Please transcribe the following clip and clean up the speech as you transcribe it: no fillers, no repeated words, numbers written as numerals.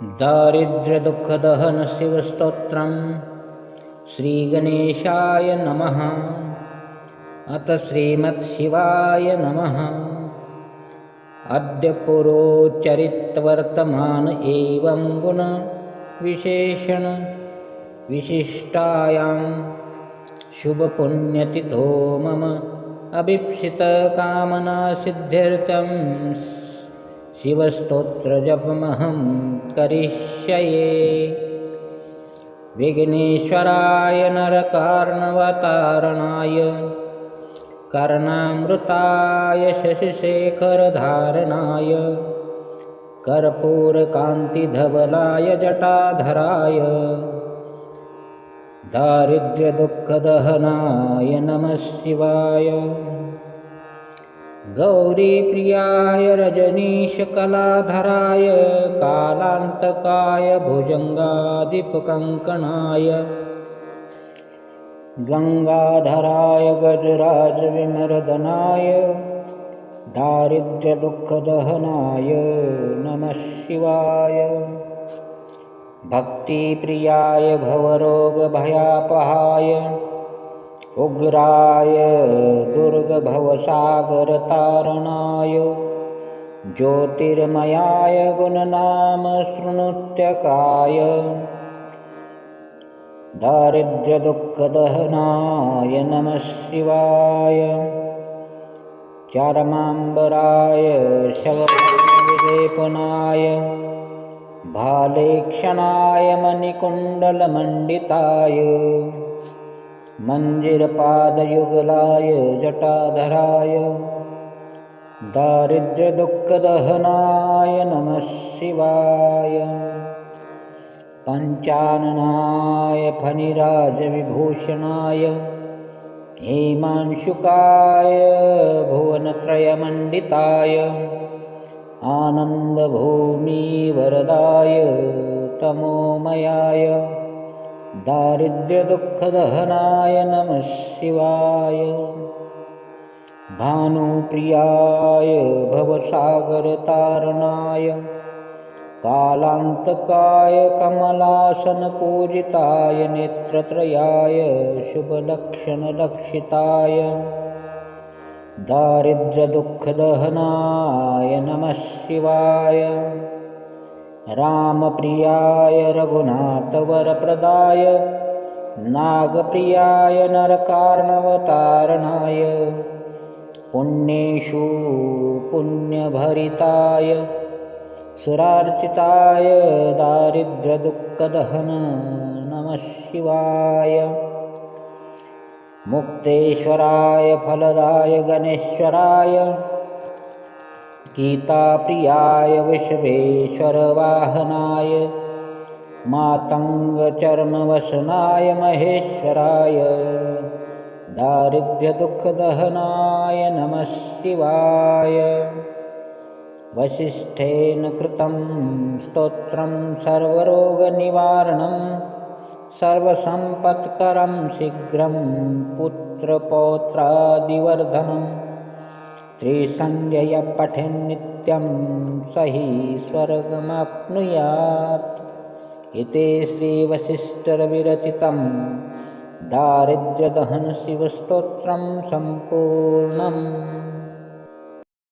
दारिद्र्यदुःखदहन शिवस्तोत्रम् श्रीगणेशाय नमः। अथ श्रीमत्शिवाय नमः। अद्य पुरोच्चरितवर्तमान एवं गुण विशेषण विशिष्टायां शुभपुण्यतिथो मम अभीप्सितकामना सिद्ध्यर्थं शिवस्तोत्रजपमहं करिष्ये। विघ्नेश्वराय नरकार्णवतारणाय कर्णामृताय शशिशेखरधारणाय कर्पूरकान्तिधवलाय जटाधराय दारिद्र्यदुःखदहनाय नमः शिवाय। गौरीप्रियाय रजनीशकलाधराय कालान्तकाय भुजङ्गाधिपकङ्कणाय गङ्गाधराय गजराजविमर्दनाय दारिद्र्यदुःखदहनाय नमः शिवाय। भक्तिप्रियाय भवरोगभयापहाय उग्राय दुर्गभवसागरतारणाय ज्योतिर्मयाय गुणनामशृणुत्यकाय दारिद्र्यदुःखदहनाय नमः शिवाय। चर्माम्बराय शवविलेपनाय भालेक्षणाय मणिकुण्डलमण्डिताय मञ्जिरपादयुगलाय जटाधराय दारिद्र्यदुःखदहनाय नमः शिवाय। पञ्चाननाय फणिराजविभूषणाय हेमांशुकाय भुवनत्रयमण्डिताय आनन्दभूमिवरदाय तमोमयाय दारिद्र्यदुःखदहनाय नमः शिवाय। भानुप्रियाय भवसागरतारणाय कालान्तकाय कमलासनपूजिताय नेत्रत्रयाय शुभलक्षणलक्षिताय दारिद्र्यदुःखदहनाय नमः शिवाय। रामप्रियाय रघुनाथवरप्रदाय नागप्रियाय नरकार्णवतारणाय पुण्येषु पुण्यभरिताय सुरार्चिताय दारिद्र्यदुःखदहन नमः शिवाय। मुक्तेश्वराय फलदाय गणेश्वराय गीताप्रियाय विश्वेश्वरवाहनाय मातङ्गचर्मवसनाय महेश्वराय दारिद्र्यदुःखदहनाय नमः शिवाय। वसिष्ठेन कृतं स्तोत्रं सर्वरोगनिवारणं सर्वसम्पत्करं शीघ्रं पुत्रपौत्रादिवर्धनं त्रिसन्ध्यय पठेन्नित्यं स हि स्वर्गमाप्नुयात्। इति श्रीवसिष्ठविरचितं दारिद्र्यदहन शिवस्तोत्रं सम्पूर्णम्।